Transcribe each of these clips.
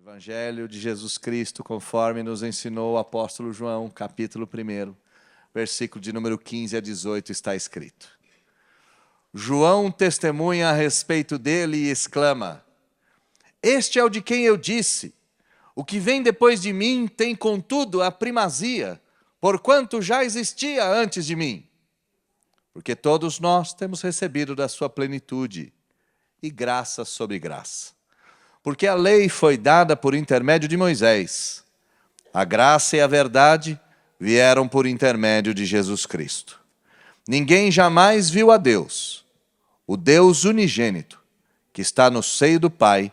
Evangelho de Jesus Cristo, conforme nos ensinou o apóstolo João, capítulo 1, versículo de número 15 a 18, está escrito. João testemunha a respeito dele e exclama: Este é o de quem eu disse, o que vem depois de mim tem contudo a primazia, porquanto já existia antes de mim. Porque todos nós temos recebido da sua plenitude, e graça sobre graça. Porque a lei foi dada por intermédio de Moisés. A graça e a verdade vieram por intermédio de Jesus Cristo. Ninguém jamais viu a Deus. O Deus unigênito, que está no seio do Pai,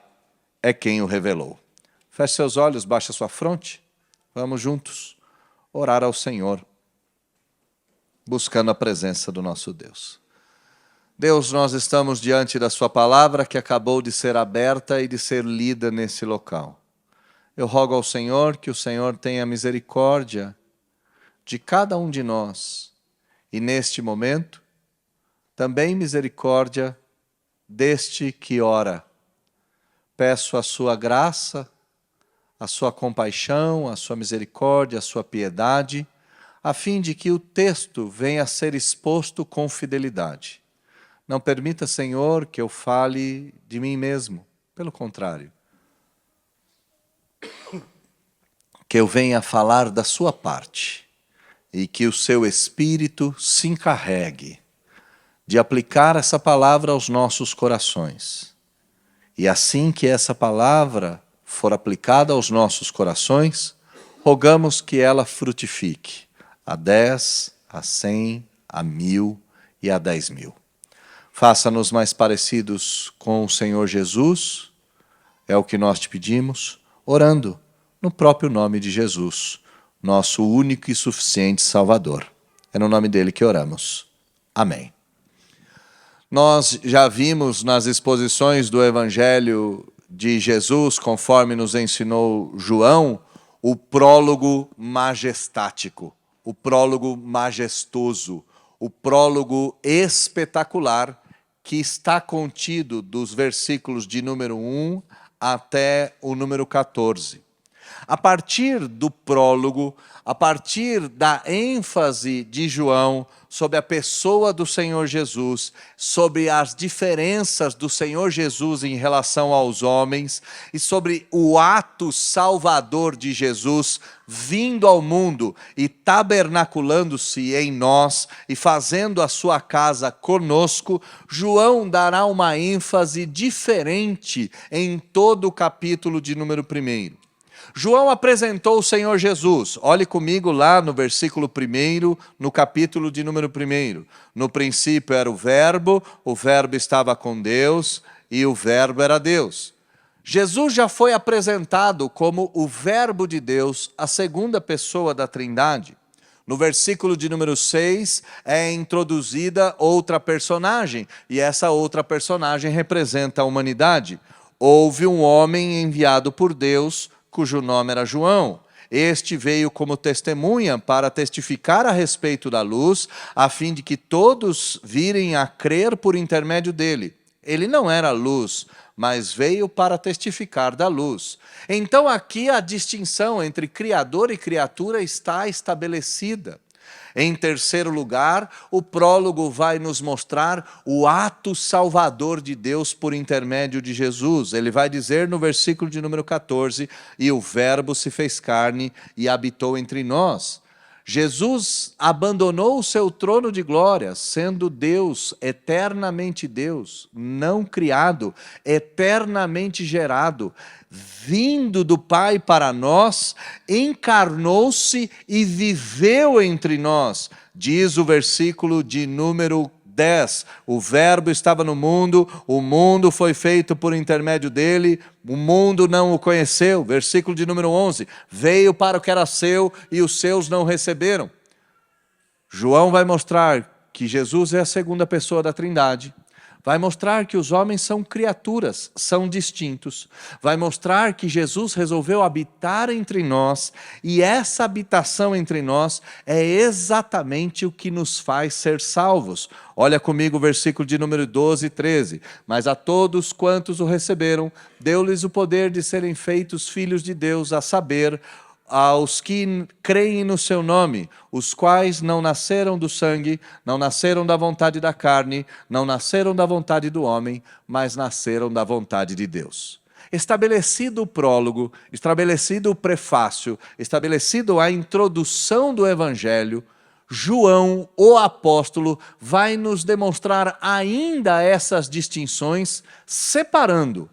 é quem o revelou. Feche seus olhos, baixe a sua fronte. Vamos juntos orar ao Senhor, buscando a presença do nosso Deus. Deus, nós estamos diante da sua palavra que acabou de ser aberta e de ser lida nesse local. Eu rogo ao Senhor que o Senhor tenha misericórdia de cada um de nós e neste momento também misericórdia deste que ora. Peço a sua graça, a sua compaixão, a sua misericórdia, a sua piedade, a fim de que o texto venha a ser exposto com fidelidade. Não permita, Senhor, que eu fale de mim mesmo. Pelo contrário, que eu venha falar da sua parte e que o seu Espírito se encarregue de aplicar essa palavra aos nossos corações. E assim que essa palavra for aplicada aos nossos corações, rogamos que ela frutifique a 10, a 100, a 1000 e a 10.000. Faça-nos mais parecidos com o Senhor Jesus, é o que nós te pedimos, orando no próprio nome de Jesus, nosso único e suficiente Salvador. É no nome dele que oramos. Amém. Nós já vimos nas exposições do Evangelho de Jesus, conforme nos ensinou João, o prólogo majestático, o prólogo majestoso, o prólogo espetacular, que está contido dos versículos de número 1 até o número 14. A partir do prólogo, a partir da ênfase de João sobre a pessoa do Senhor Jesus, sobre as diferenças do Senhor Jesus em relação aos homens e sobre o ato salvador de Jesus vindo ao mundo e tabernaculando-se em nós e fazendo a sua casa conosco, João dará uma ênfase diferente em todo o capítulo de número 1. João apresentou o Senhor Jesus. Olhe comigo lá no versículo 1, no capítulo de número 1. No princípio era o Verbo estava com Deus e o Verbo era Deus. Jesus já foi apresentado como o Verbo de Deus, a segunda pessoa da Trindade. No versículo de número 6 é introduzida outra personagem, e essa outra personagem representa a humanidade. Houve um homem enviado por Deus, cujo nome era João. Este veio como testemunha para testificar a respeito da luz, a fim de que todos virem a crer por intermédio dele. Ele não era luz, mas veio para testificar da luz. Então aqui a distinção entre Criador e criatura está estabelecida. Em terceiro lugar, o prólogo vai nos mostrar o ato salvador de Deus por intermédio de Jesus. Ele vai dizer no versículo de número 14, e o Verbo se fez carne e habitou entre nós. Jesus abandonou o seu trono de glória, sendo Deus, eternamente Deus, não criado, eternamente gerado, vindo do Pai para nós, encarnou-se e viveu entre nós. Diz o versículo de número 10, o Verbo estava no mundo, o mundo foi feito por intermédio dele, o mundo não o conheceu. Versículo de número 11, veio para o que era seu e os seus não receberam. João vai mostrar que Jesus é a segunda pessoa da Trindade, Vai mostrar que os homens são criaturas, são distintos. Vai mostrar que Jesus resolveu habitar entre nós e essa habitação entre nós é exatamente o que nos faz ser salvos. Olha comigo o versículo de número 12 e 13. Mas a todos quantos o receberam, deu-lhes o poder de serem feitos filhos de Deus, a saber, aos que creem no seu nome, os quais não nasceram do sangue, não nasceram da vontade da carne, não nasceram da vontade do homem, mas nasceram da vontade de Deus. Estabelecido o prólogo, estabelecido o prefácio, estabelecido a introdução do Evangelho, João, o apóstolo, vai nos demonstrar ainda essas distinções, separando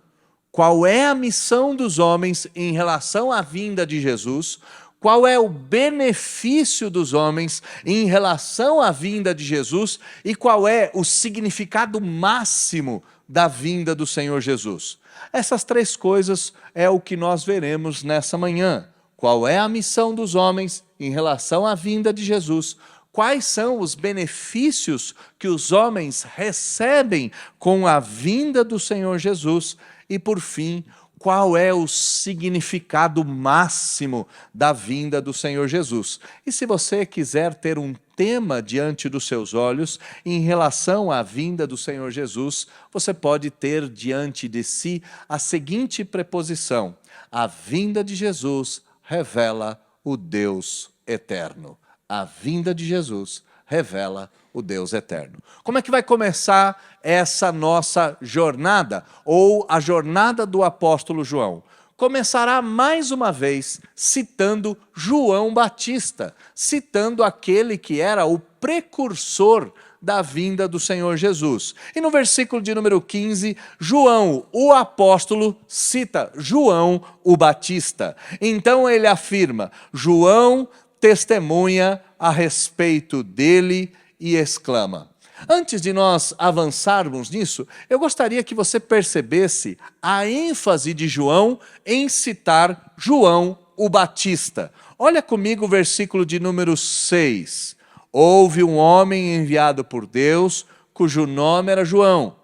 qual é a missão dos homens em relação à vinda de Jesus, qual é o benefício dos homens em relação à vinda de Jesus e qual é o significado máximo da vinda do Senhor Jesus. Essas três coisas é o que nós veremos nessa manhã. Qual é a missão dos homens em relação à vinda de Jesus? Quais são os benefícios que os homens recebem com a vinda do Senhor Jesus? E, por fim, qual é o significado máximo da vinda do Senhor Jesus? E se você quiser ter um tema diante dos seus olhos em relação à vinda do Senhor Jesus, você pode ter diante de si a seguinte preposição: a vinda de Jesus revela o Deus eterno. A vinda de Jesus revela o Deus eterno. Como é que vai começar essa nossa jornada, ou a jornada do apóstolo João? Começará mais uma vez citando João Batista, citando aquele que era o precursor da vinda do Senhor Jesus. E no versículo de número 15, João, o apóstolo, cita João o Batista. Então ele afirma: João testemunha a respeito dele e exclama. Antes de nós avançarmos nisso, eu gostaria que você percebesse a ênfase de João em citar João o Batista. Olha comigo o versículo de número 6. Houve um homem enviado por Deus, cujo nome era João.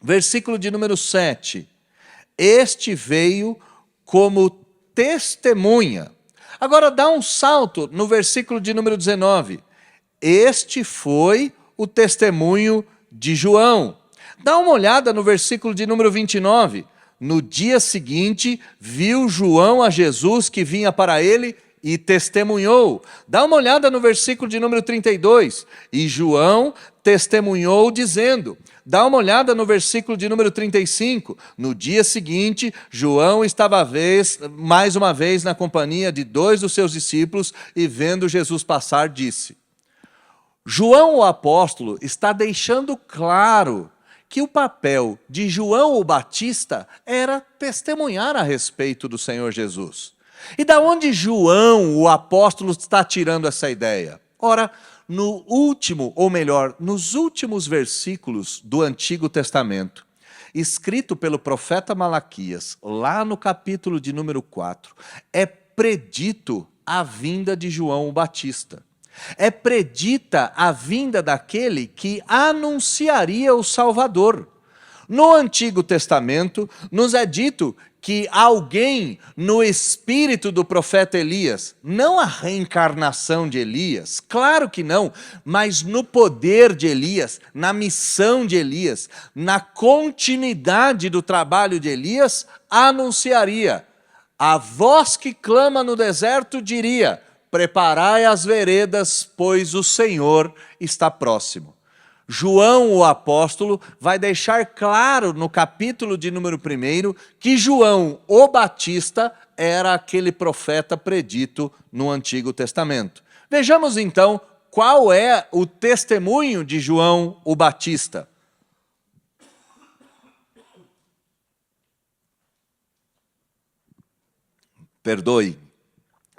Versículo de número 7. Este veio como testemunha. Agora dá um salto no versículo de número 19. Este foi o testemunho de João. Dá uma olhada no versículo de número 29. No dia seguinte, viu João a Jesus que vinha para ele e testemunhou. Dá uma olhada no versículo de número 32. E João testemunhou dizendo. Dá uma olhada no versículo de número 35. No dia seguinte, João estava mais uma vez na companhia de 2 dos seus discípulos e vendo Jesus passar, disse. João o apóstolo está deixando claro que o papel de João o Batista era testemunhar a respeito do Senhor Jesus. E da onde João o apóstolo está tirando essa ideia? Ora, nos últimos versículos do Antigo Testamento, escrito pelo profeta Malaquias, lá no capítulo de número 4, é predito a vinda de João o Batista. É predita a vinda daquele que anunciaria o Salvador. No Antigo Testamento, nos é dito que alguém no espírito do profeta Elias, não a reencarnação de Elias, claro que não, mas no poder de Elias, na missão de Elias, na continuidade do trabalho de Elias, anunciaria. A voz que clama no deserto diria: preparai as veredas, pois o Senhor está próximo. João, o apóstolo, vai deixar claro no capítulo de número 1 que João, o Batista, era aquele profeta predito no Antigo Testamento. Vejamos então qual é o testemunho de João, o Batista. Perdoe.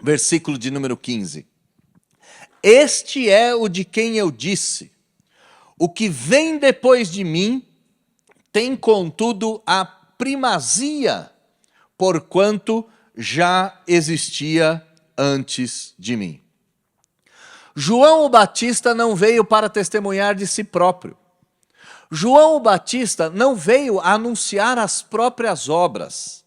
Versículo de número 15. Este é o de quem eu disse: o que vem depois de mim tem, contudo, a primazia, porquanto já existia antes de mim. João o Batista não veio para testemunhar de si próprio. João o Batista não veio anunciar as próprias obras.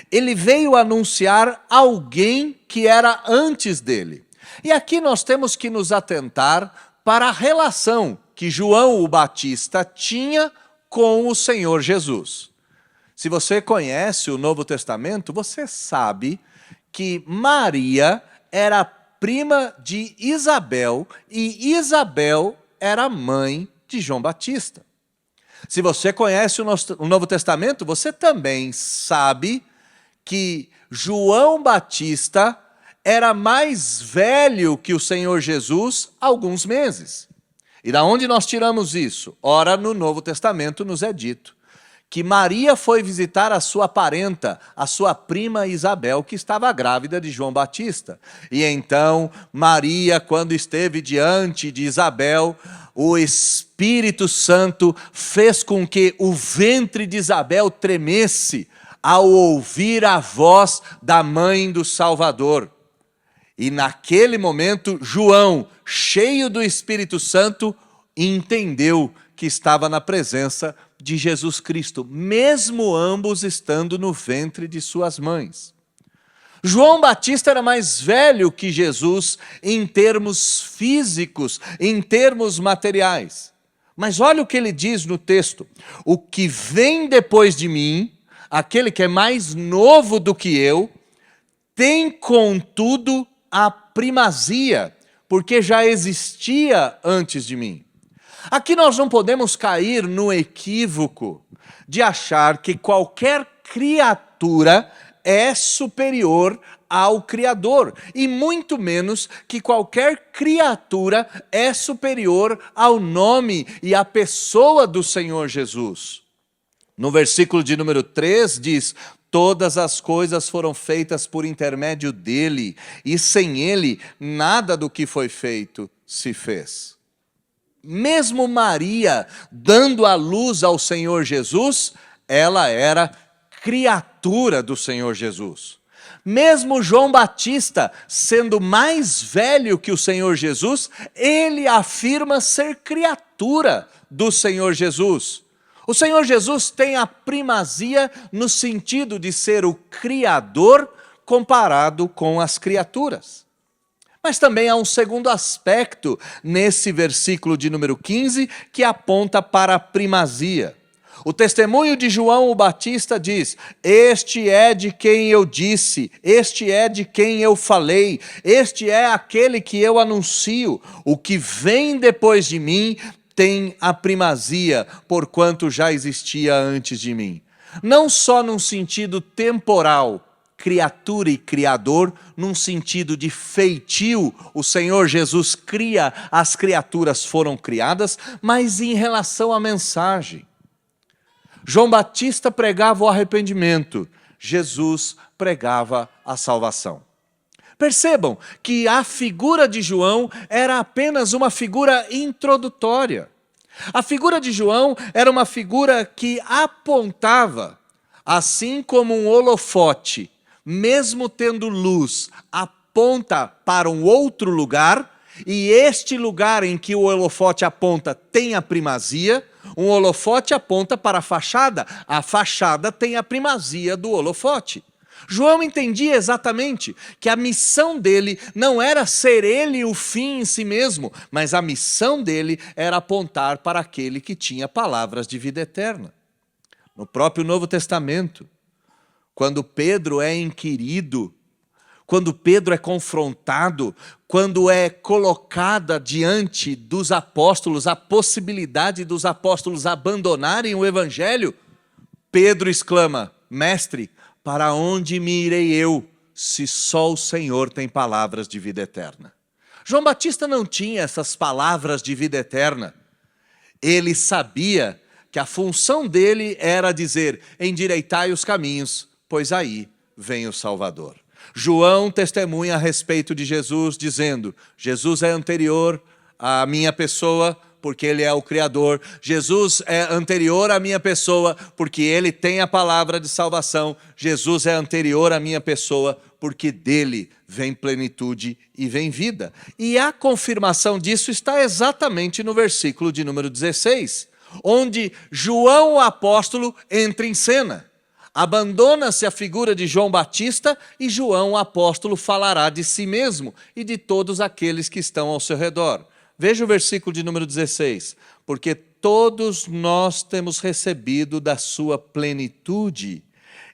Ele veio anunciar alguém que era antes dele. E aqui nós temos que nos atentar para a relação que João o Batista tinha com o Senhor Jesus. Se você conhece o Novo Testamento, você sabe que Maria era prima de Isabel e Isabel era mãe de João Batista. Se você conhece o Novo Testamento, você também sabe que João Batista era mais velho que o Senhor Jesus alguns meses. E da onde nós tiramos isso? Ora, no Novo Testamento nos é dito que Maria foi visitar a sua parenta, a sua prima Isabel, que estava grávida de João Batista. E então, Maria, quando esteve diante de Isabel, o Espírito Santo fez com que o ventre de Isabel tremesse ao ouvir a voz da mãe do Salvador. E naquele momento, João, cheio do Espírito Santo, entendeu que estava na presença de Jesus Cristo, mesmo ambos estando no ventre de suas mães. João Batista era mais velho que Jesus em termos físicos, em termos materiais. Mas olha o que ele diz no texto: o que vem depois de mim, aquele que é mais novo do que eu, tem contudo a primazia, porque já existia antes de mim. Aqui nós não podemos cair no equívoco de achar que qualquer criatura é superior ao Criador, e muito menos que qualquer criatura é superior ao nome e à pessoa do Senhor Jesus. No versículo de número 3 diz: todas as coisas foram feitas por intermédio dele, e sem ele nada do que foi feito se fez. Mesmo Maria dando a luz ao Senhor Jesus, ela era criatura do Senhor Jesus. Mesmo João Batista sendo mais velho que o Senhor Jesus, ele afirma ser criatura do Senhor Jesus. O Senhor Jesus tem a primazia no sentido de ser o Criador comparado com as criaturas. Mas também há um segundo aspecto nesse versículo de número 15 que aponta para a primazia. O testemunho de João o Batista diz: este é de quem eu disse, este é de quem eu falei, este é aquele que eu anuncio. O que vem depois de mim tem a primazia, porquanto já existia antes de mim. Não só num sentido temporal, criatura e criador, num sentido de feitio, o Senhor Jesus cria, as criaturas foram criadas, mas em relação à mensagem. João Batista pregava o arrependimento, Jesus pregava a salvação. Percebam que a figura de João era apenas uma figura introdutória. A figura de João era uma figura que apontava, assim como um holofote, mesmo tendo luz, aponta para um outro lugar, e este lugar em que o holofote aponta tem a primazia, um holofote aponta para a fachada tem a primazia do holofote. João entendia exatamente que a missão dele não era ser ele o fim em si mesmo, mas a missão dele era apontar para aquele que tinha palavras de vida eterna. No próprio Novo Testamento, quando Pedro é inquirido, quando Pedro é confrontado, quando é colocada diante dos apóstolos a possibilidade dos apóstolos abandonarem o evangelho, Pedro exclama: mestre, para onde me irei eu, se só o Senhor tem palavras de vida eterna? João Batista não tinha essas palavras de vida eterna. Ele sabia que a função dele era dizer: endireitai os caminhos, pois aí vem o Salvador. João testemunha a respeito de Jesus, dizendo: Jesus é anterior à minha pessoa, porque ele é o Criador. Jesus é anterior à minha pessoa, porque ele tem a palavra de salvação. Jesus é anterior à minha pessoa, porque dele vem plenitude e vem vida. E a confirmação disso está exatamente no versículo de número 16. onde João o apóstolo entra em cena. Abandona-se a figura de João Batista e João o apóstolo falará de si mesmo e de todos aqueles que estão ao seu redor. Veja o versículo de número 16. Porque todos nós temos recebido da sua plenitude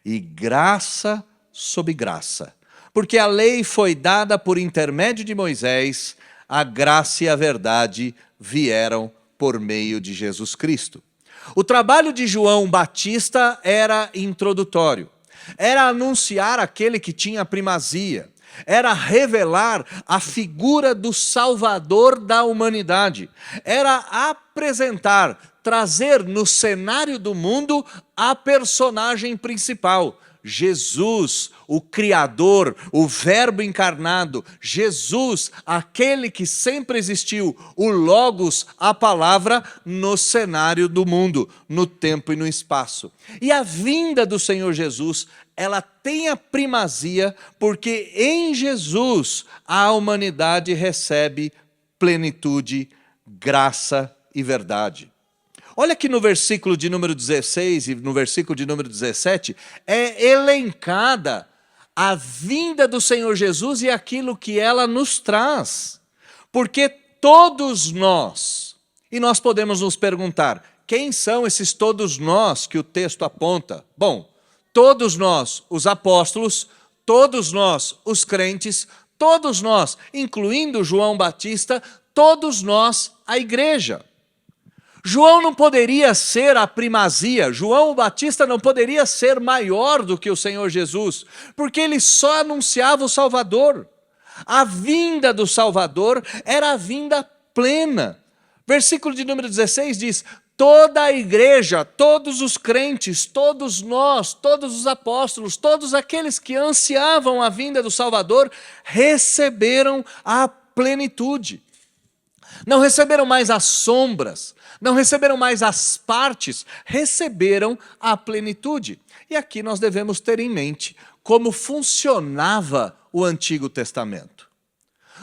e graça sobre graça. Porque a lei foi dada por intermédio de Moisés, a graça e a verdade vieram por meio de Jesus Cristo. O trabalho de João Batista era introdutório, era anunciar aquele que tinha primazia, era revelar a figura do Salvador da humanidade, era apresentar, trazer no cenário do mundo a personagem principal, Jesus, o Criador, o Verbo encarnado, Jesus, aquele que sempre existiu, o Logos, a palavra, no cenário do mundo, no tempo e no espaço. E a vinda do Senhor Jesus, ela tem a primazia, porque em Jesus a humanidade recebe plenitude, graça e verdade. Olha que no versículo de número 16 e no versículo de número 17, é elencada a vinda do Senhor Jesus e aquilo que ela nos traz. Porque todos nós, e nós podemos nos perguntar, quem são esses todos nós que o texto aponta? Bom, todos nós, os apóstolos, todos nós, os crentes, todos nós, incluindo João Batista, todos nós, a igreja. João não poderia ser a primazia, João Batista não poderia ser maior do que o Senhor Jesus, porque ele só anunciava o Salvador. A vinda do Salvador era a vinda plena. Versículo de número 16 diz: toda a igreja, todos os crentes, todos nós, todos os apóstolos, todos aqueles que ansiavam a vinda do Salvador, receberam a plenitude. Não receberam mais as sombras, não receberam mais as partes, receberam a plenitude. E aqui nós devemos ter em mente como funcionava o Antigo Testamento.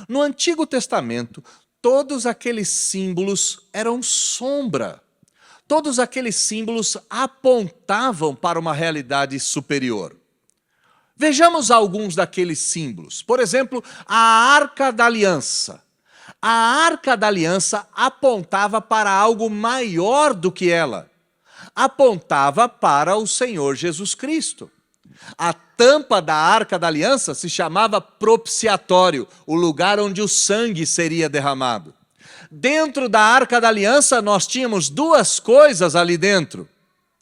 No Antigo Testamento, todos aqueles símbolos eram sombra. Todos aqueles símbolos apontavam para uma realidade superior. Vejamos alguns daqueles símbolos. Por exemplo, a Arca da Aliança. A Arca da Aliança apontava para algo maior do que ela. Apontava para o Senhor Jesus Cristo. A tampa da Arca da Aliança se chamava propiciatório, o lugar onde o sangue seria derramado. Dentro da Arca da Aliança nós tínhamos duas coisas ali dentro,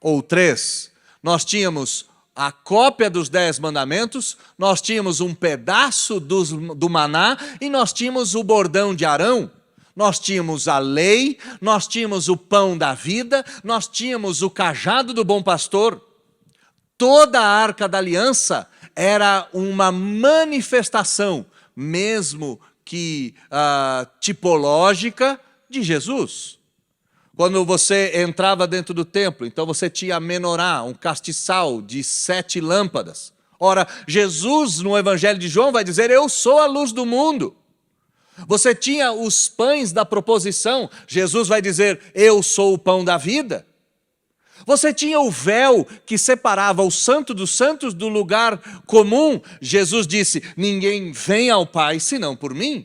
ou três. Nós tínhamos a cópia dos 10 mandamentos, nós tínhamos um pedaço do maná e nós tínhamos o bordão de Arão. Nós tínhamos a lei, nós tínhamos o pão da vida, nós tínhamos o cajado do bom pastor. Toda a Arca da Aliança era uma manifestação, mesmo que tipológica, de Jesus. Quando você entrava dentro do templo, então você tinha a menorá, um castiçal de 7 lâmpadas. Ora, Jesus no Evangelho de João vai dizer: eu sou a luz do mundo. Você tinha os pães da proposição, Jesus vai dizer: eu sou o pão da vida. Você tinha o véu que separava o santo dos santos do lugar comum. Jesus disse: ninguém vem ao Pai senão por mim.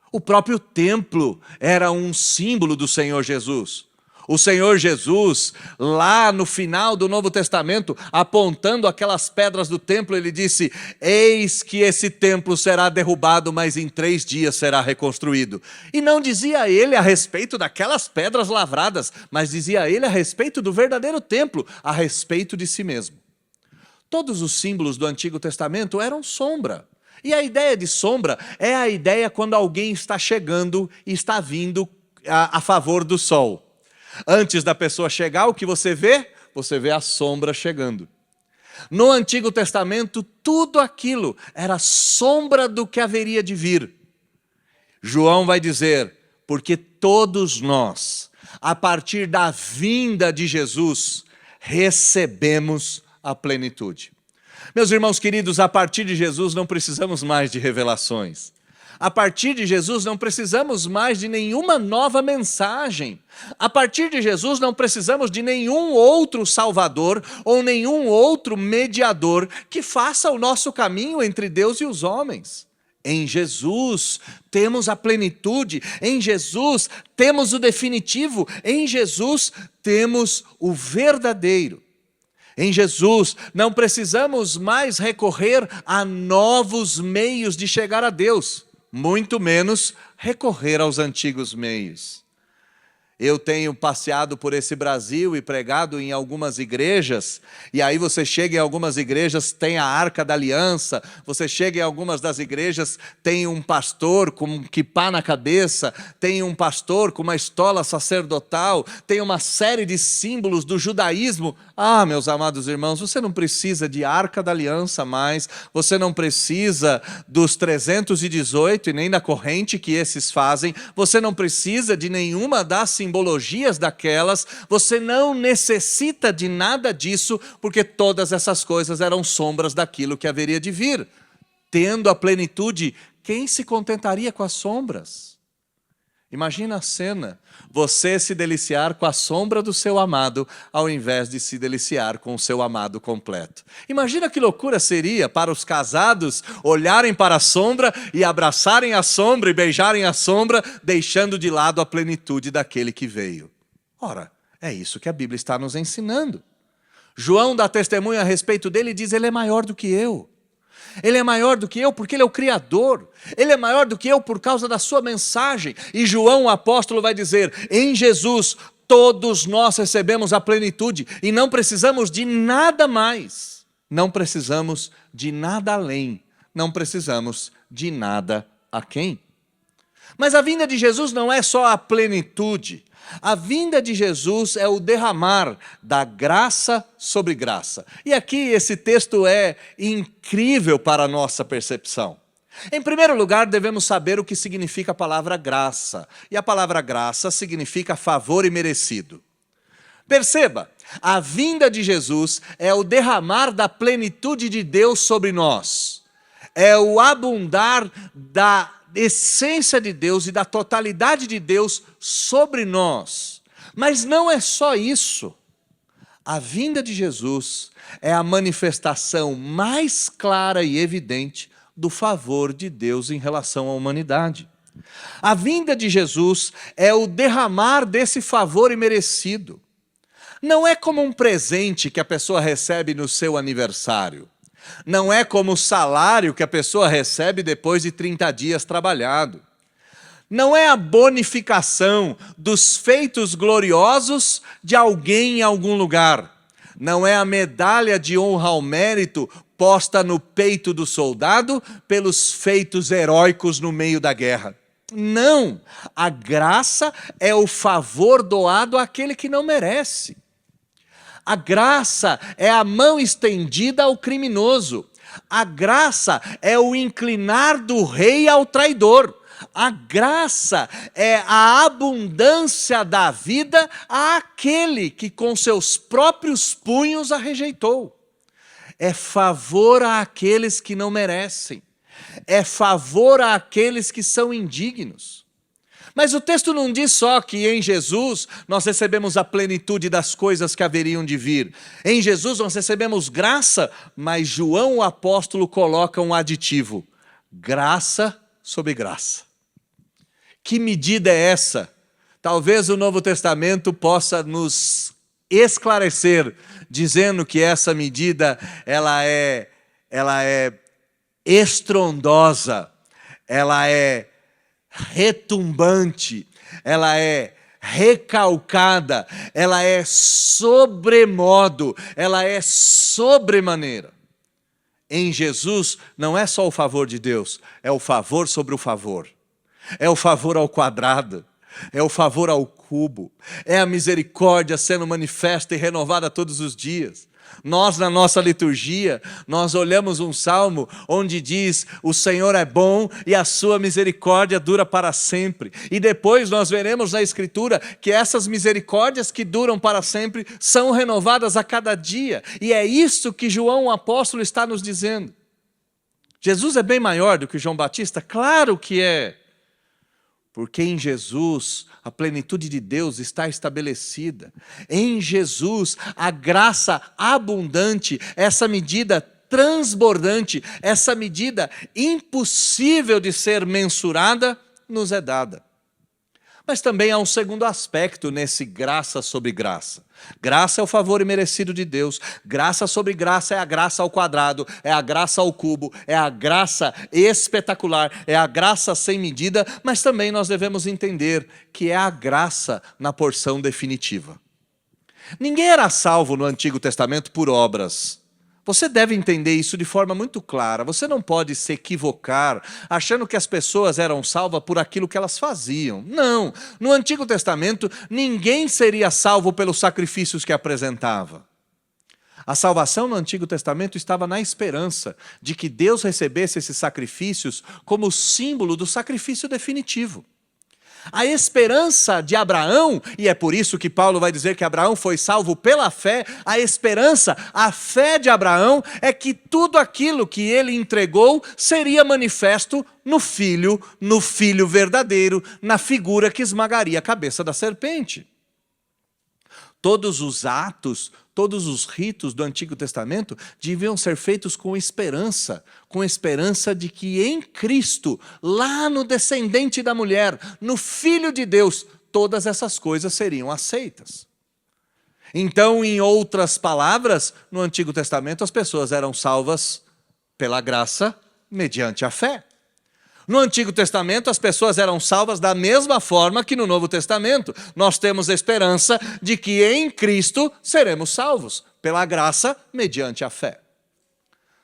O próprio templo era um símbolo do Senhor Jesus. O Senhor Jesus, lá no final do Novo Testamento, apontando aquelas pedras do templo, ele disse: eis que esse templo será derrubado, mas em 3 dias será reconstruído. E não dizia ele a respeito daquelas pedras lavradas, mas dizia ele a respeito do verdadeiro templo, a respeito de si mesmo. Todos os símbolos do Antigo Testamento eram sombra. E a ideia de sombra é a ideia quando alguém está chegando e está vindo a favor do sol. Antes da pessoa chegar, o que você vê? Você vê a sombra chegando. No Antigo Testamento, tudo aquilo era sombra do que haveria de vir. João vai dizer: porque todos nós, a partir da vinda de Jesus, recebemos a plenitude. Meus irmãos queridos, a partir de Jesus não precisamos mais de revelações. A partir de Jesus não precisamos mais de nenhuma nova mensagem. A partir de Jesus não precisamos de nenhum outro Salvador ou nenhum outro mediador que faça o nosso caminho entre Deus e os homens. Em Jesus temos a plenitude, em Jesus temos o definitivo, em Jesus temos o verdadeiro. Em Jesus não precisamos mais recorrer a novos meios de chegar a Deus, muito menos recorrer aos antigos meios. Eu tenho passeado por esse Brasil e pregado em algumas igrejas, e aí você chega em algumas igrejas, tem a Arca da Aliança, você chega em algumas das igrejas, tem um pastor com um quipá na cabeça, tem um pastor com uma estola sacerdotal, tem uma série de símbolos do judaísmo. Ah, meus amados irmãos, você não precisa de Arca da Aliança mais, você não precisa dos 318 e nem da corrente que esses fazem, você não precisa de nenhuma das simbologias daquelas, você não necessita de nada disso, porque todas essas coisas eram sombras daquilo que haveria de vir. Tendo a plenitude, quem se contentaria com as sombras? Imagina a cena, você se deliciar com a sombra do seu amado, ao invés de se deliciar com o seu amado completo. Imagina que loucura seria para os casados olharem para a sombra e abraçarem a sombra e beijarem a sombra, deixando de lado a plenitude daquele que veio. Ora, é isso que a Bíblia está nos ensinando. João dá testemunho a respeito dele e diz: ele é maior do que eu. Ele é maior do que eu porque ele é o Criador. Ele é maior do que eu por causa da sua mensagem. E João, o apóstolo, vai dizer: em Jesus todos nós recebemos a plenitude e não precisamos de nada mais. Não precisamos de nada além. Não precisamos de nada aquém. Mas a vinda de Jesus não é só a plenitude. A vinda de Jesus é o derramar da graça sobre graça. E aqui esse texto é incrível para a nossa percepção. Em primeiro lugar, devemos saber o que significa a palavra graça. E a palavra graça significa favor imerecido. Perceba, a vinda de Jesus é o derramar da plenitude de Deus sobre nós. É o abundar da essência de Deus e da totalidade de Deus sobre nós. Mas não é só isso. A vinda de Jesus é a manifestação mais clara e evidente do favor de Deus em relação à humanidade. A vinda de Jesus é o derramar desse favor imerecido. Não é como um presente que a pessoa recebe no seu aniversário. Não é como o salário que a pessoa recebe depois de 30 dias trabalhado. Não é a bonificação dos feitos gloriosos de alguém em algum lugar. Não é a medalha de honra ao mérito posta no peito do soldado pelos feitos heróicos no meio da guerra. Não, a graça é o favor doado àquele que não merece. A graça é a mão estendida ao criminoso. A graça é o inclinar do rei ao traidor. A graça é a abundância da vida àquele que com seus próprios punhos a rejeitou. É favor àqueles que não merecem. É favor àqueles que são indignos. Mas o texto não diz só que em Jesus nós recebemos a plenitude das coisas que haveriam de vir. Em Jesus nós recebemos graça, mas João o apóstolo coloca um aditivo: graça sobre graça. Que medida é essa? Talvez o Novo Testamento possa nos esclarecer, dizendo que essa medida ela é estrondosa, ela é retumbante, ela é recalcada, ela é sobremodo, ela é sobremaneira. Em Jesus não é só o favor de Deus, é o favor sobre o favor. É o favor ao quadrado, é o favor ao cubo, é a misericórdia sendo manifesta e renovada todos os dias. Nós, na nossa liturgia, nós olhamos um salmo onde diz: o Senhor é bom e a sua misericórdia dura para sempre. E depois nós veremos na Escritura que essas misericórdias que duram para sempre são renovadas a cada dia. E é isso que João o apóstolo está nos dizendo. Jesus é bem maior do que João Batista? Claro que é. Porque em Jesus a plenitude de Deus está estabelecida. Em Jesus a graça abundante, essa medida transbordante, essa medida impossível de ser mensurada, nos é dada. Mas também há um segundo aspecto nesse graça sobre graça. Graça é o favor imerecido de Deus. Graça sobre graça é a graça ao quadrado, é a graça ao cubo, é a graça espetacular, é a graça sem medida, mas também nós devemos entender que é a graça na porção definitiva. Ninguém era salvo no Antigo Testamento por obras. Você deve entender isso de forma muito clara. Você não pode se equivocar achando que as pessoas eram salvas por aquilo que elas faziam. Não. No Antigo Testamento, ninguém seria salvo pelos sacrifícios que apresentava. A salvação no Antigo Testamento estava na esperança de que Deus recebesse esses sacrifícios como símbolo do sacrifício definitivo. A esperança de Abraão, e é por isso que Paulo vai dizer que Abraão foi salvo pela fé, a esperança, a fé de Abraão é que tudo aquilo que ele entregou seria manifesto no filho verdadeiro, na figura que esmagaria a cabeça da serpente. Todos os atos, todos os ritos do Antigo Testamento deviam ser feitos com esperança de que em Cristo, lá no descendente da mulher, no Filho de Deus, todas essas coisas seriam aceitas. Então, em outras palavras, no Antigo Testamento as pessoas eram salvas pela graça mediante a fé. No Antigo Testamento, as pessoas eram salvas da mesma forma que no Novo Testamento. Nós temos esperança de que em Cristo seremos salvos, pela graça, mediante a fé.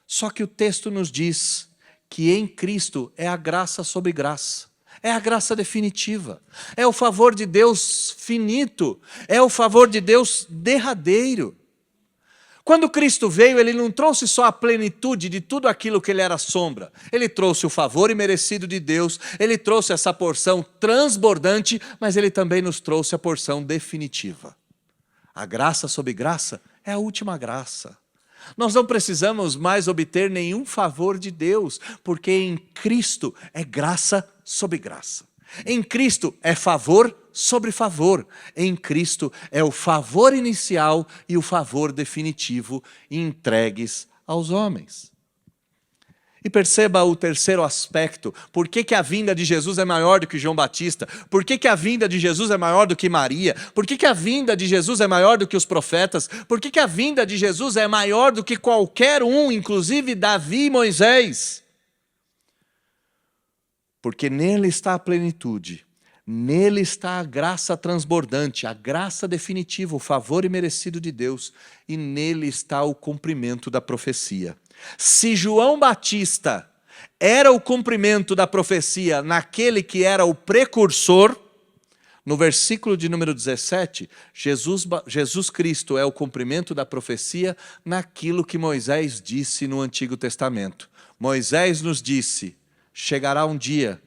Só que o texto nos diz que em Cristo é a graça sobre graça. É a graça definitiva. É o favor de Deus finito. É o favor de Deus derradeiro. Quando Cristo veio, ele não trouxe só a plenitude de tudo aquilo que ele era sombra. Ele trouxe o favor imerecido de Deus, ele trouxe essa porção transbordante, mas ele também nos trouxe a porção definitiva. A graça sobre graça é a última graça. Nós não precisamos mais obter nenhum favor de Deus, porque em Cristo é graça sobre graça. Em Cristo é favor sobre favor. Em Cristo é o favor inicial e o favor definitivo entregues aos homens. E perceba o terceiro aspecto. Por que a vinda de Jesus é maior do que João Batista? Por que a vinda de Jesus é maior do que Maria? Por que a vinda de Jesus é maior do que os profetas? Por que a vinda de Jesus é maior do que qualquer um, inclusive Davi e Moisés? Porque nele está a plenitude, nele está a graça transbordante, a graça definitiva, o favor imerecido de Deus, e nele está o cumprimento da profecia. Se João Batista era o cumprimento da profecia naquele que era o precursor, no versículo de número 17, Jesus Cristo é o cumprimento da profecia naquilo que Moisés disse no Antigo Testamento. Moisés nos disse: chegará um dia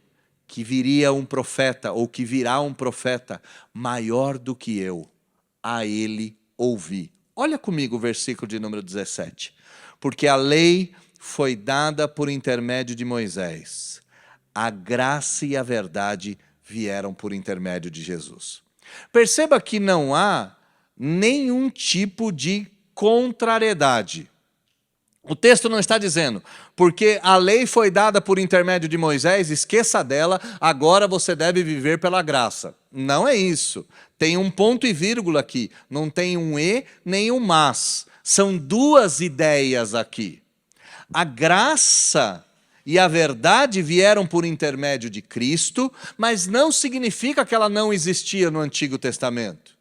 que viria um profeta, ou que virá um profeta maior do que eu, a ele ouvi. Olha comigo o versículo de número 17. Porque a lei foi dada por intermédio de Moisés, a graça e a verdade vieram por intermédio de Jesus. Perceba que não há nenhum tipo de contrariedade. O texto não está dizendo, porque a lei foi dada por intermédio de Moisés, esqueça dela, agora você deve viver pela graça. Não é isso. Tem um ponto e vírgula aqui, não tem um e nem um mas. São duas ideias aqui. A graça e a verdade vieram por intermédio de Cristo, mas não significa que ela não existia no Antigo Testamento.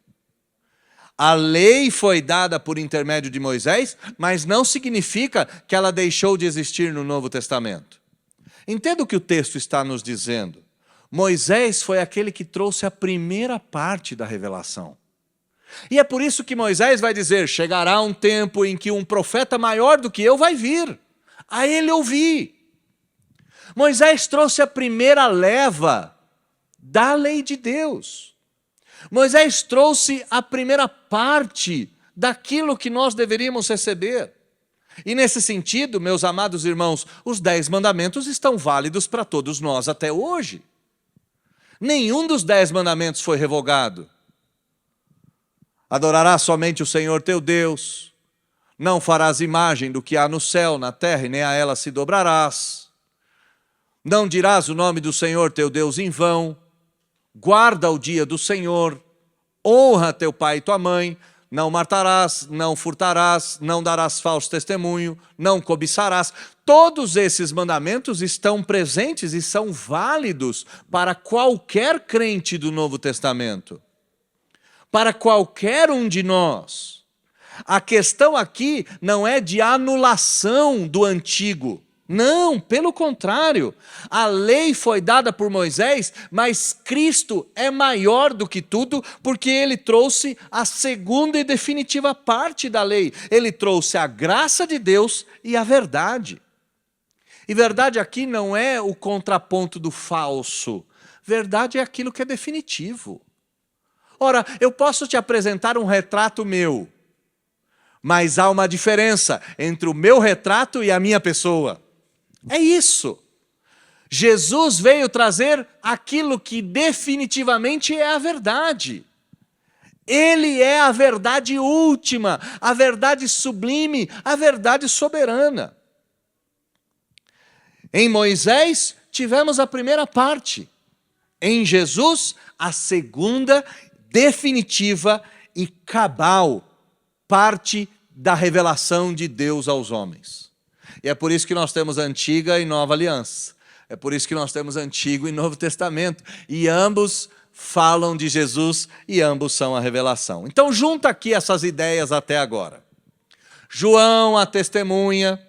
A lei foi dada por intermédio de Moisés, mas não significa que ela deixou de existir no Novo Testamento. Entenda o que o texto está nos dizendo. Moisés foi aquele que trouxe a primeira parte da revelação. E é por isso que Moisés vai dizer, chegará um tempo em que um profeta maior do que eu vai vir. A ele ouvi. Moisés trouxe a primeira leva da lei de Deus. Moisés trouxe a primeira parte daquilo que nós deveríamos receber. E nesse sentido, meus amados irmãos, os 10 mandamentos estão válidos para todos nós até hoje. Nenhum dos 10 mandamentos foi revogado. Adorarás somente o Senhor teu Deus, não farás imagem do que há no céu, na terra, e nem a ela se dobrarás. Não dirás o nome do Senhor teu Deus em vão. Guarda o dia do Senhor. Honra teu pai e tua mãe. Não matarás, não furtarás, não darás falso testemunho, não cobiçarás. Todos esses mandamentos estão presentes e são válidos para qualquer crente do Novo Testamento. Para qualquer um de nós. A questão aqui não é de anulação do antigo. Não, pelo contrário. A lei foi dada por Moisés, mas Cristo é maior do que tudo, porque ele trouxe a segunda e definitiva parte da lei. Ele trouxe a graça de Deus e a verdade. E verdade aqui não é o contraponto do falso. Verdade é aquilo que é definitivo. Ora, eu posso te apresentar um retrato meu, mas há uma diferença entre o meu retrato e a minha pessoa. É isso. Jesus veio trazer aquilo que definitivamente é a verdade. Ele é a verdade última, a verdade sublime, a verdade soberana. Em Moisés, tivemos a primeira parte. Em Jesus, a segunda, definitiva e cabal parte da revelação de Deus aos homens. E é por isso que nós temos a Antiga e Nova Aliança. É por isso que nós temos Antigo e Novo Testamento. E ambos falam de Jesus e ambos são a revelação. Então junta aqui essas ideias até agora. João, a testemunha,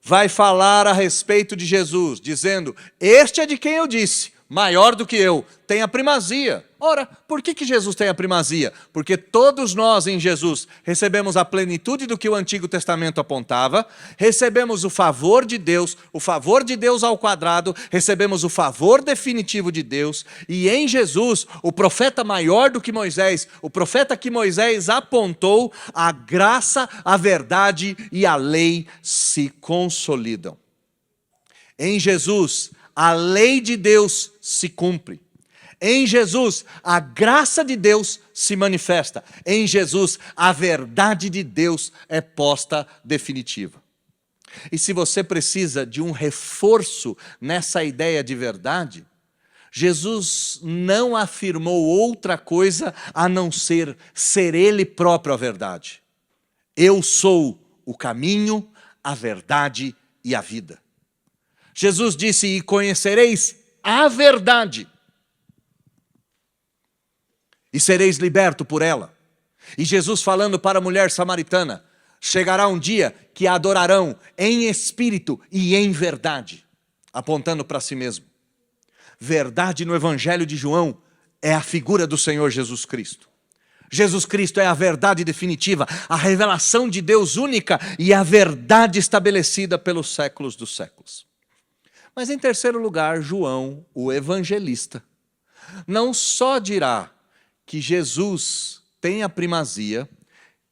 vai falar a respeito de Jesus, dizendo: este é de quem eu disse, maior do que eu, tem a primazia. Ora, por que Jesus tem a primazia? Porque todos nós em Jesus recebemos a plenitude do que o Antigo Testamento apontava, recebemos o favor de Deus ao quadrado, recebemos o favor definitivo de Deus, e em Jesus, o profeta maior do que Moisés, o profeta que Moisés apontou, a graça, a verdade e a lei se consolidam. Em Jesus, a lei de Deus se cumpre. Em Jesus, a graça de Deus se manifesta. Em Jesus, a verdade de Deus é posta definitiva. E se você precisa de um reforço nessa ideia de verdade, Jesus não afirmou outra coisa a não ser Ele próprio a verdade. Eu sou o caminho, a verdade e a vida. Jesus disse: e conhecereis a verdade, e sereis libertos por ela. E Jesus falando para a mulher samaritana: chegará um dia que a adorarão em espírito e em verdade, apontando para si mesmo. Verdade no Evangelho de João é a figura do Senhor Jesus Cristo. Jesus Cristo é a verdade definitiva, a revelação de Deus única e a verdade estabelecida pelos séculos dos séculos. Mas em terceiro lugar, João, o evangelista, não só dirá que Jesus tem a primazia,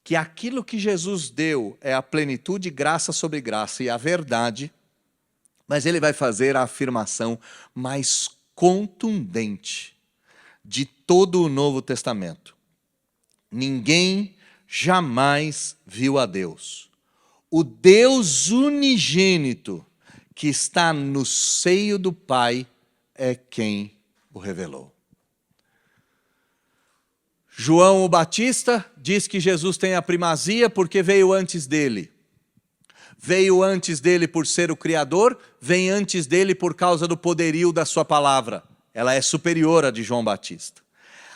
que aquilo que Jesus deu é a plenitude, graça sobre graça e a verdade, mas ele vai fazer a afirmação mais contundente de todo o Novo Testamento. Ninguém jamais viu a Deus. O Deus unigênito que está no seio do Pai é quem o revelou. João o Batista diz que Jesus tem a primazia porque veio antes dele. Veio antes dele por ser o Criador, vem antes dele por causa do poderio da sua palavra. Ela é superior à de João Batista.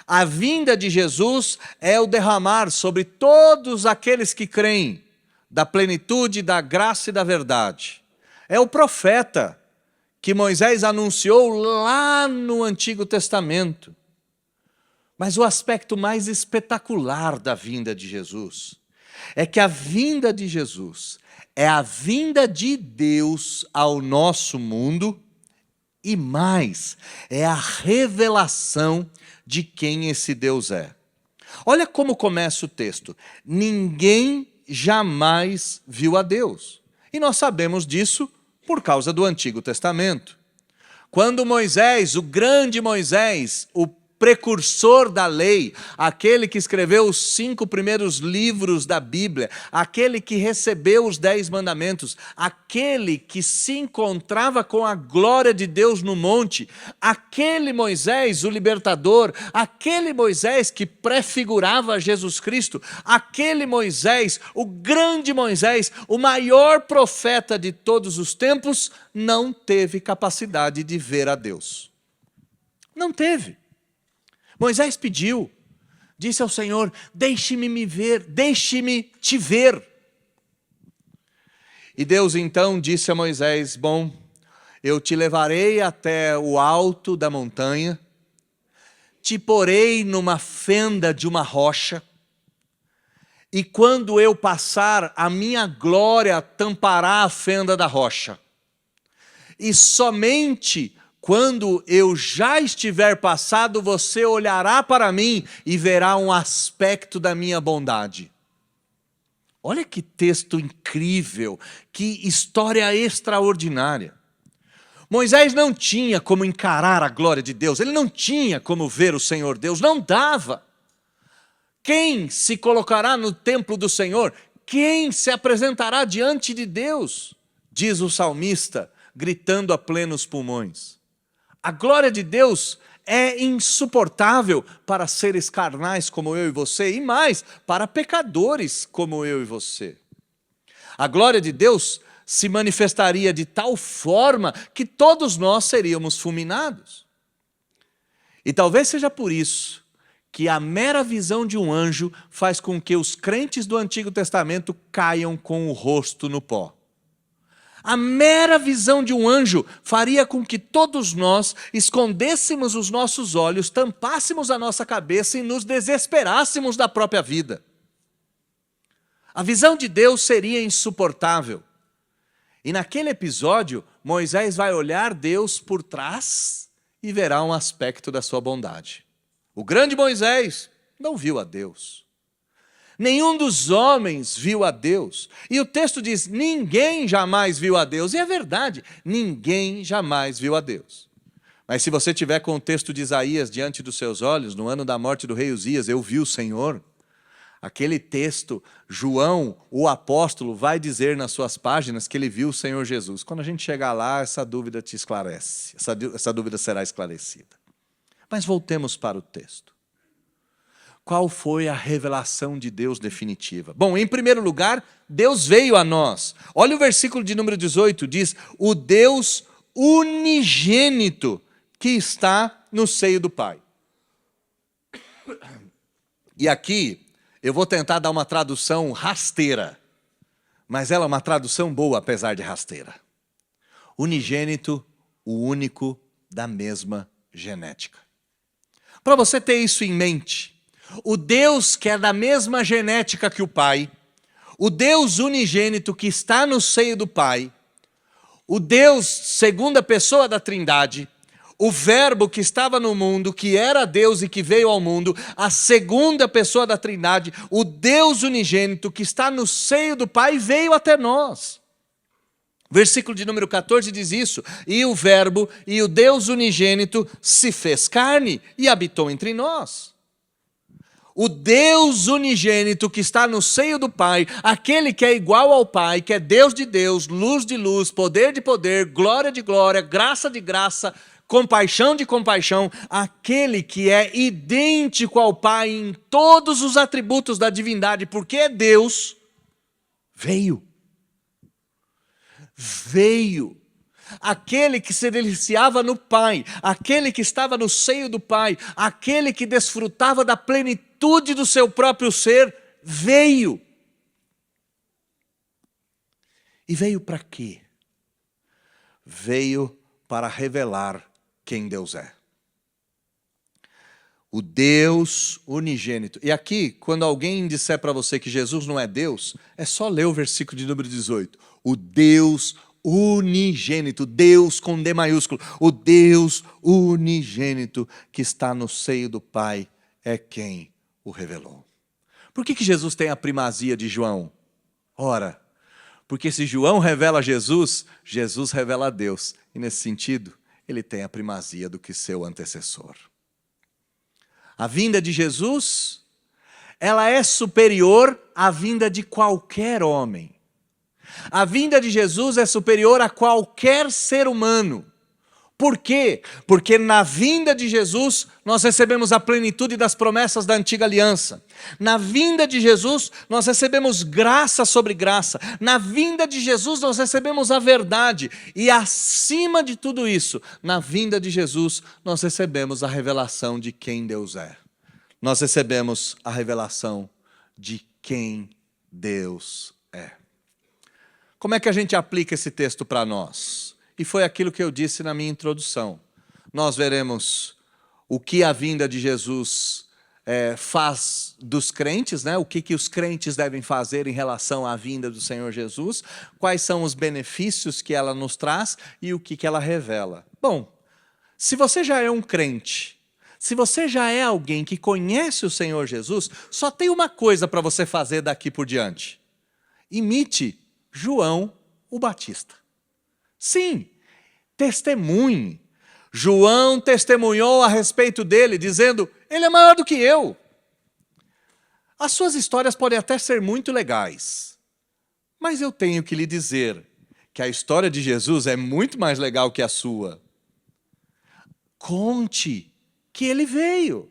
A vinda de Jesus é o derramar sobre todos aqueles que creem da plenitude, da graça e da verdade. É o profeta que Moisés anunciou lá no Antigo Testamento. Mas o aspecto mais espetacular da vinda de Jesus é que a vinda de Jesus é a vinda de Deus ao nosso mundo e mais, é a revelação de quem esse Deus é. Olha como começa o texto. Ninguém jamais viu a Deus. E nós sabemos disso por causa do Antigo Testamento. Quando Moisés, o grande Moisés, o precursor da lei, aquele que escreveu os 5 primeiros livros da Bíblia, aquele que recebeu os 10 mandamentos, aquele que se encontrava com a glória de Deus no monte, aquele Moisés, o libertador, aquele Moisés que prefigurava Jesus Cristo, aquele Moisés, o grande Moisés, o maior profeta de todos os tempos, não teve capacidade de ver a Deus. Não teve. Moisés pediu, disse ao Senhor, deixe-me me ver, deixe-me te ver. E Deus então disse a Moisés, bom, eu te levarei até o alto da montanha, te porei numa fenda de uma rocha, e quando eu passar, a minha glória tampará a fenda da rocha. E somente quando eu já estiver passado, você olhará para mim e verá um aspecto da minha bondade. Olha que texto incrível, que história extraordinária. Moisés não tinha como encarar a glória de Deus, ele não tinha como ver o Senhor Deus, não dava. Quem se colocará no templo do Senhor? Quem se apresentará diante de Deus? Diz o salmista, gritando a plenos pulmões. A glória de Deus é insuportável para seres carnais como eu e você, e mais, para pecadores como eu e você. A glória de Deus se manifestaria de tal forma que todos nós seríamos fulminados. E talvez seja por isso que a mera visão de um anjo faz com que os crentes do Antigo Testamento caiam com o rosto no pó. A mera visão de um anjo faria com que todos nós escondêssemos os nossos olhos, tampássemos a nossa cabeça e nos desesperássemos da própria vida. A visão de Deus seria insuportável. E naquele episódio, Moisés vai olhar Deus por trás e verá um aspecto da sua bondade. O grande Moisés não viu a Deus. Nenhum dos homens viu a Deus. E o texto diz, ninguém jamais viu a Deus. E é verdade, ninguém jamais viu a Deus. Mas se você tiver com o texto de Isaías diante dos seus olhos, no ano da morte do rei Uzias, eu vi o Senhor. Aquele texto, João, o apóstolo, vai dizer nas suas páginas que ele viu o Senhor Jesus. Quando a gente chegar lá, essa dúvida te esclarece. Essa dúvida será esclarecida. Mas voltemos para o texto. Qual foi a revelação de Deus definitiva? Bom, em primeiro lugar, Deus veio a nós. Olha o versículo de número 18, diz, o Deus unigênito que está no seio do Pai. E aqui, eu vou tentar dar uma tradução rasteira, mas ela é uma tradução boa, apesar de rasteira. Unigênito, o único da mesma genética. Para você ter isso em mente, o Deus que é da mesma genética que o Pai, o Deus unigênito que está no seio do Pai, o Deus segunda pessoa da Trindade, o Verbo que estava no mundo, que era Deus e que veio ao mundo, a segunda pessoa da Trindade, o Deus unigênito que está no seio do Pai, veio até nós. Versículo de número 14 diz isso, e o Verbo e o Deus unigênito se fez carne e habitou entre nós. O Deus unigênito que está no seio do Pai, aquele que é igual ao Pai, que é Deus de Deus, luz de luz, poder de poder, glória de glória, graça de graça, compaixão de compaixão, aquele que é idêntico ao Pai em todos os atributos da divindade, porque é Deus, veio. Aquele que se deliciava no Pai, aquele que estava no seio do Pai, aquele que desfrutava da plenitude do seu próprio ser, veio. E veio para quê? Veio para revelar quem Deus é. O Deus unigênito. E aqui, quando alguém disser para você que Jesus não é Deus, é só ler o versículo de número 18. O Deus unigênito, Deus com D maiúsculo, o Deus unigênito que está no seio do Pai é quem o revelou. Por que Jesus tem a primazia de João? Ora, porque se João revela Jesus, Jesus revela a Deus. E nesse sentido, ele tem a primazia do que seu antecessor. A vinda de Jesus, ela é superior à vinda de qualquer homem. A vinda de Jesus é superior a qualquer ser humano. Por quê? Porque na vinda de Jesus nós recebemos a plenitude das promessas da antiga aliança. Na vinda de Jesus nós recebemos graça sobre graça. Na vinda de Jesus nós recebemos a verdade. E acima de tudo isso, na vinda de Jesus nós recebemos a revelação de quem Deus é. Nós recebemos a revelação de quem Deus é. Como é que a gente aplica esse texto para nós? E foi aquilo que eu disse na minha introdução. Nós veremos o que a vinda de Jesus faz dos crentes, né? O que os crentes devem fazer em relação à vinda do Senhor Jesus, quais são os benefícios que ela nos traz e o que ela revela. Bom, se você já é um crente, se você já é alguém que conhece o Senhor Jesus, só tem uma coisa para você fazer daqui por diante. Imite João o Batista. Sim, testemunhe. João testemunhou a respeito dele, dizendo, ele é maior do que eu. As suas histórias podem até ser muito legais, mas eu tenho que lhe dizer que a história de Jesus é muito mais legal que a sua. Conte que ele veio.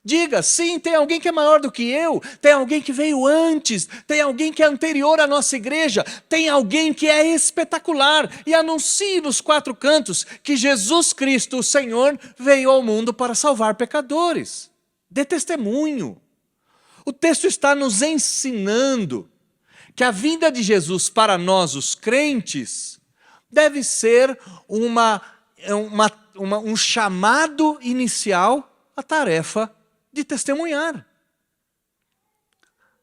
Diga, sim, tem alguém que é maior do que eu, tem alguém que veio antes, tem alguém que é anterior à nossa igreja, tem alguém que é espetacular, e anuncie nos quatro cantos que Jesus Cristo, o Senhor, veio ao mundo para salvar pecadores. Dê testemunho. O texto está nos ensinando que a vinda de Jesus para nós, os crentes, deve ser um chamado inicial à tarefa de testemunhar.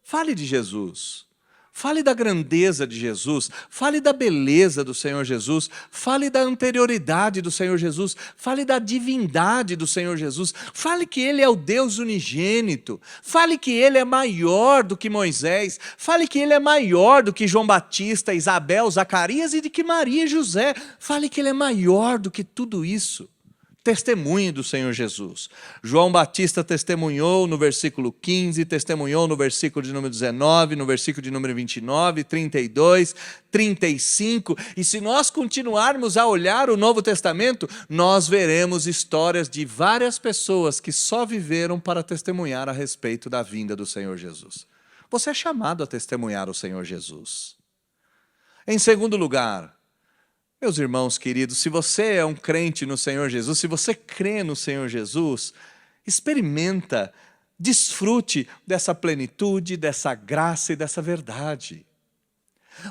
Fale de Jesus, fale da grandeza de Jesus, fale da beleza do Senhor Jesus, fale da anterioridade do Senhor Jesus, fale da divindade do Senhor Jesus, fale que Ele é o Deus unigênito, fale que Ele é maior do que Moisés, fale que Ele é maior do que João Batista, Isabel, Zacarias e de que Maria e José, fale que Ele é maior do que tudo isso. Testemunhe do Senhor Jesus. João Batista testemunhou no versículo 15, testemunhou no versículo de número 19, no versículo de número 29, 32, 35. E se nós continuarmos a olhar o Novo Testamento, nós veremos histórias de várias pessoas que só viveram para testemunhar a respeito da vinda do Senhor Jesus. Você é chamado a testemunhar o Senhor Jesus. Em segundo lugar, meus irmãos queridos, se você é um crente no Senhor Jesus, se você crê no Senhor Jesus, experimenta, desfrute dessa plenitude, dessa graça e dessa verdade.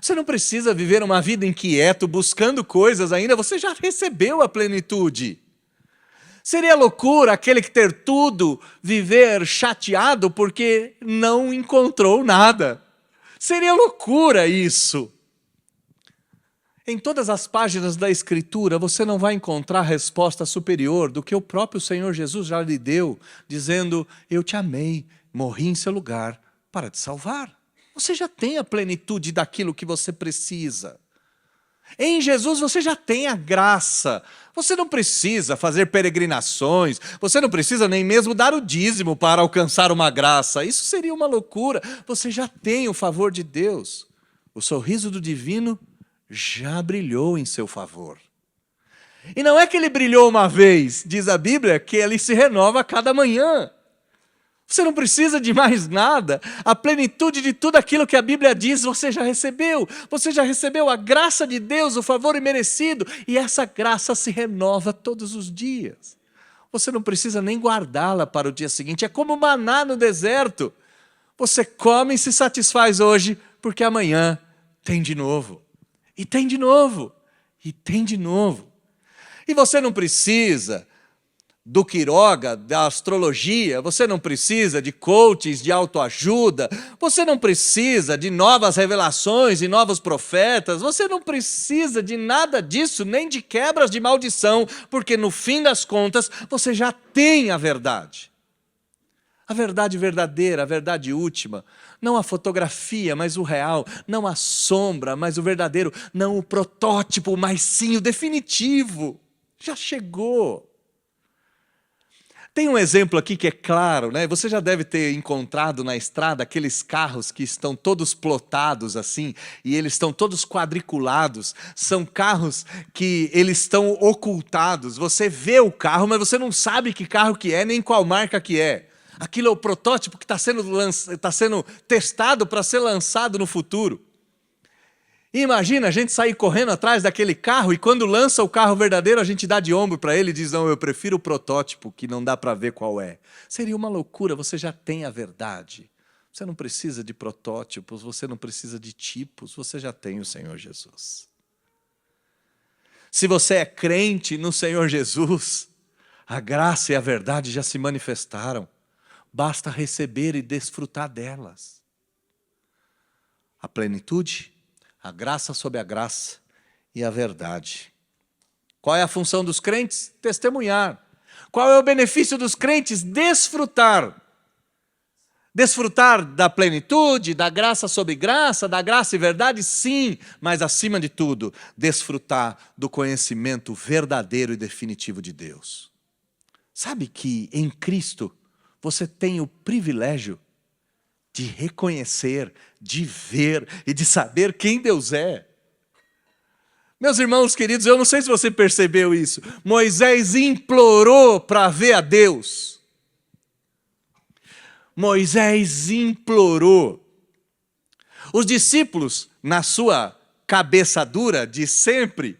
Você não precisa viver uma vida inquieto, buscando coisas ainda, você já recebeu a plenitude. Seria loucura aquele que ter tudo, viver chateado porque não encontrou nada. Seria loucura isso. Em todas as páginas da Escritura, você não vai encontrar resposta superior do que o próprio Senhor Jesus já lhe deu, dizendo, eu te amei, morri em seu lugar para te salvar. Você já tem a plenitude daquilo que você precisa. Em Jesus você já tem a graça. Você não precisa fazer peregrinações, você não precisa nem mesmo dar o dízimo para alcançar uma graça. Isso seria uma loucura. Você já tem o favor de Deus. O sorriso do divino já brilhou em seu favor. E não é que ele brilhou uma vez, diz a Bíblia, que ele se renova a cada manhã. Você não precisa de mais nada. A plenitude de tudo aquilo que a Bíblia diz, você já recebeu. Você já recebeu a graça de Deus, o favor imerecido, e essa graça se renova todos os dias. Você não precisa nem guardá-la para o dia seguinte. É como maná no deserto. Você come e se satisfaz hoje, porque amanhã tem de novo. E tem de novo, e tem de novo. E você não precisa do quiroga, da astrologia, você não precisa de coaches de autoajuda, você não precisa de novas revelações e novos profetas, você não precisa de nada disso, nem de quebras de maldição, porque no fim das contas você já tem a verdade. A verdade verdadeira, a verdade última. Não a fotografia, mas o real. Não a sombra, mas o verdadeiro. Não o protótipo, mas sim o definitivo. Já chegou. Tem um exemplo aqui que é claro, né? Você já deve ter encontrado na estrada aqueles carros que estão todos plotados assim, e eles estão todos quadriculados. São carros que eles estão ocultados. Você vê o carro, mas você não sabe que carro que é, nem qual marca que é. Aquilo é o protótipo que está sendo testado para ser lançado no futuro. E imagina a gente sair correndo atrás daquele carro e quando lança o carro verdadeiro a gente dá de ombro para ele e diz, não, eu prefiro o protótipo que não dá para ver qual é. Seria uma loucura, você já tem a verdade. Você não precisa de protótipos, você não precisa de tipos, você já tem o Senhor Jesus. Se você é crente no Senhor Jesus, a graça e a verdade já se manifestaram. Basta receber e desfrutar delas. A plenitude, a graça sobre a graça e a verdade. Qual é a função dos crentes? Testemunhar. Qual é o benefício dos crentes? Desfrutar. Desfrutar da plenitude, da graça sobre graça, da graça e verdade, sim, mas acima de tudo, desfrutar do conhecimento verdadeiro e definitivo de Deus. Sabe que em Cristo você tem o privilégio de reconhecer, de ver e de saber quem Deus é. Meus irmãos queridos, eu não sei se você percebeu isso. Moisés implorou para ver a Deus. Moisés implorou. Os discípulos, na sua cabeça dura de sempre,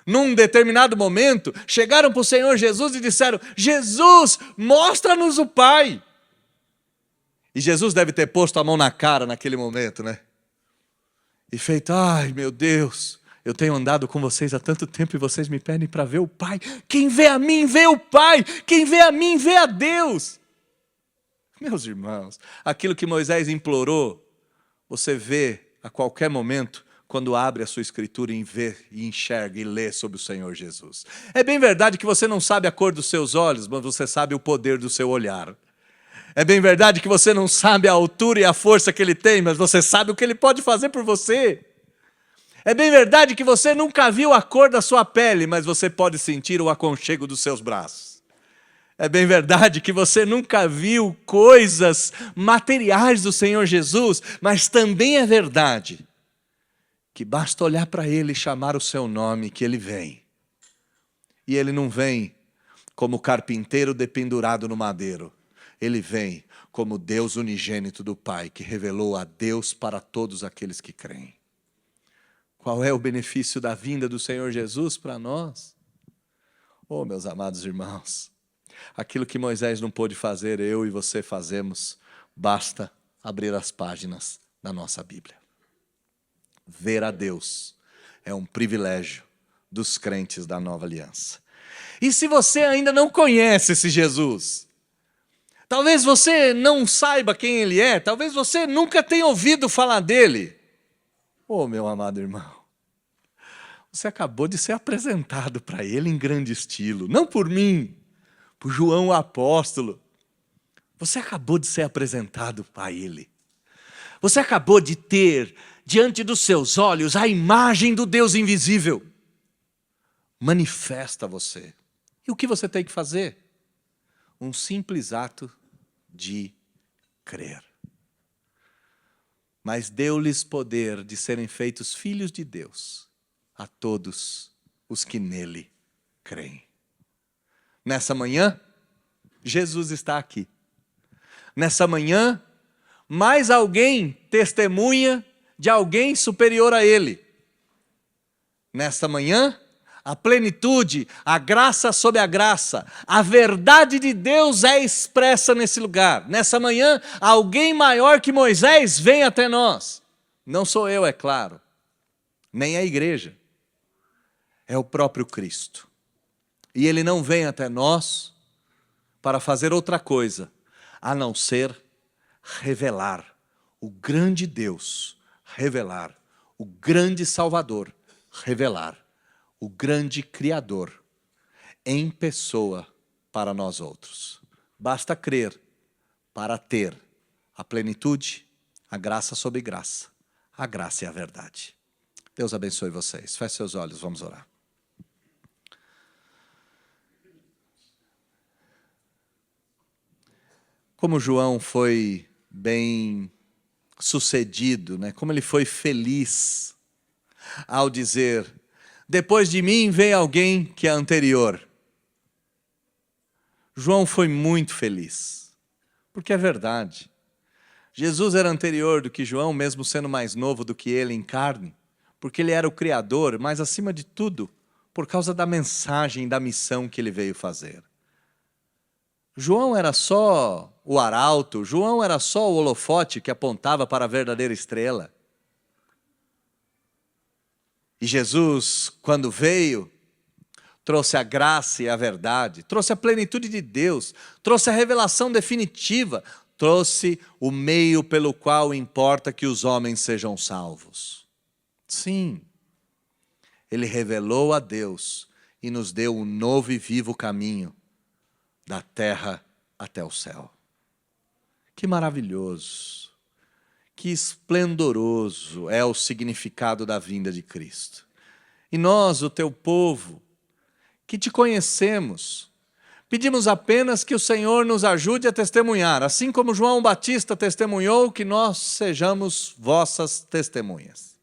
num determinado momento, chegaram para o Senhor Jesus e disseram, Jesus, mostra-nos o Pai. E Jesus deve ter posto a mão na cara naquele momento, né? E feito, ai meu Deus, eu tenho andado com vocês há tanto tempo e vocês me pedem para ver o Pai. Quem vê a mim, vê o Pai. Quem vê a mim, vê a Deus. Meus irmãos, aquilo que Moisés implorou, você vê a qualquer momento, quando abre a sua escritura e vê, e enxerga e lê sobre o Senhor Jesus. É bem verdade que você não sabe a cor dos seus olhos, mas você sabe o poder do seu olhar. É bem verdade que você não sabe a altura e a força que Ele tem, mas você sabe o que Ele pode fazer por você. É bem verdade que você nunca viu a cor da sua pele, mas você pode sentir o aconchego dos seus braços. É bem verdade que você nunca viu coisas materiais do Senhor Jesus, mas também é verdade que basta olhar para Ele e chamar o seu nome que Ele vem. E Ele não vem como carpinteiro dependurado no madeiro. Ele vem como Deus unigênito do Pai, que revelou a Deus para todos aqueles que creem. Qual é o benefício da vinda do Senhor Jesus para nós? Oh, meus amados irmãos, aquilo que Moisés não pôde fazer, eu e você fazemos, basta abrir as páginas da nossa Bíblia. Ver a Deus é um privilégio dos crentes da nova aliança. E se você ainda não conhece esse Jesus, talvez você não saiba quem Ele é, talvez você nunca tenha ouvido falar dEle. Oh, meu amado irmão, você acabou de ser apresentado para Ele em grande estilo, não por mim, por João o apóstolo. Você acabou de ser apresentado a Ele. Você acabou de ter diante dos seus olhos a imagem do Deus invisível. Manifesta você. E o que você tem que fazer? Um simples ato de crer. Mas deu-lhes poder de serem feitos filhos de Deus a todos os que nele creem. Nessa manhã, Jesus está aqui. Nessa manhã, mais alguém testemunha de alguém superior a Ele. Nesta manhã, a plenitude, a graça sobre a graça, a verdade de Deus é expressa nesse lugar. Nessa manhã, alguém maior que Moisés vem até nós. Não sou eu, é claro, nem a igreja. É o próprio Cristo. E Ele não vem até nós para fazer outra coisa, a não ser revelar o grande Deus, revelar o grande Salvador, revelar o grande Criador em pessoa para nós outros. Basta crer, para ter a plenitude, a graça sobre graça, a graça e a verdade. Deus abençoe vocês. Feche seus olhos, vamos orar. Como João foi bem sucedido, né? Como ele foi feliz ao dizer: depois de mim vem alguém que é anterior. João foi muito feliz, porque é verdade. Jesus era anterior do que João, mesmo sendo mais novo do que ele em carne, porque ele era o Criador, mas acima de tudo, por causa da mensagem, da missão que ele veio fazer. João era só o arauto, João era só o holofote que apontava para a verdadeira estrela. E Jesus, quando veio, trouxe a graça e a verdade, trouxe a plenitude de Deus, trouxe a revelação definitiva, trouxe o meio pelo qual importa que os homens sejam salvos. Sim, ele revelou a Deus e nos deu um novo e vivo caminho da terra até o céu. Que maravilhoso, que esplendoroso é o significado da vinda de Cristo. E nós, o teu povo, que te conhecemos, pedimos apenas que o Senhor nos ajude a testemunhar, assim como João Batista testemunhou, que nós sejamos vossas testemunhas.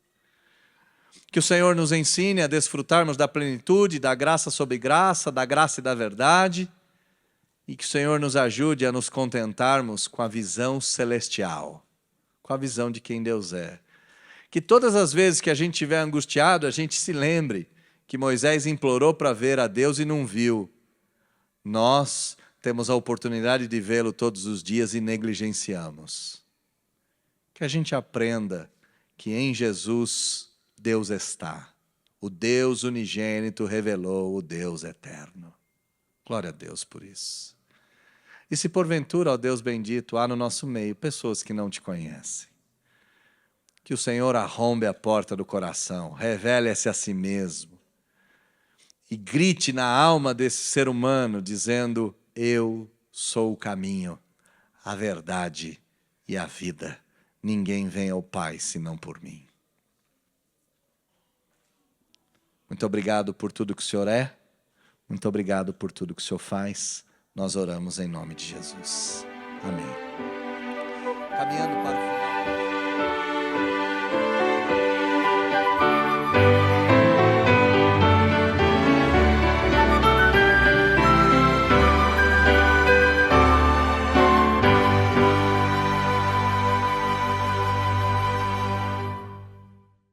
Que o Senhor nos ensine a desfrutarmos da plenitude, da graça sobre graça, da graça e da verdade, e que o Senhor nos ajude a nos contentarmos com a visão celestial, com a visão de quem Deus é. Que todas as vezes que a gente estiver angustiado, a gente se lembre que Moisés implorou para ver a Deus e não viu. Nós temos a oportunidade de vê-lo todos os dias e negligenciamos. Que a gente aprenda que em Jesus Deus está. O Deus unigênito revelou o Deus eterno. Glória a Deus por isso. E se porventura, ó Deus bendito, há no nosso meio pessoas que não te conhecem, que o Senhor arrombe a porta do coração, revele-se a si mesmo e grite na alma desse ser humano, dizendo: eu sou o caminho, a verdade e a vida. Ninguém vem ao Pai senão por mim. Muito obrigado por tudo que o Senhor é, muito obrigado por tudo que o Senhor faz. Nós oramos em nome de Jesus. Amém. Caminhando para o final.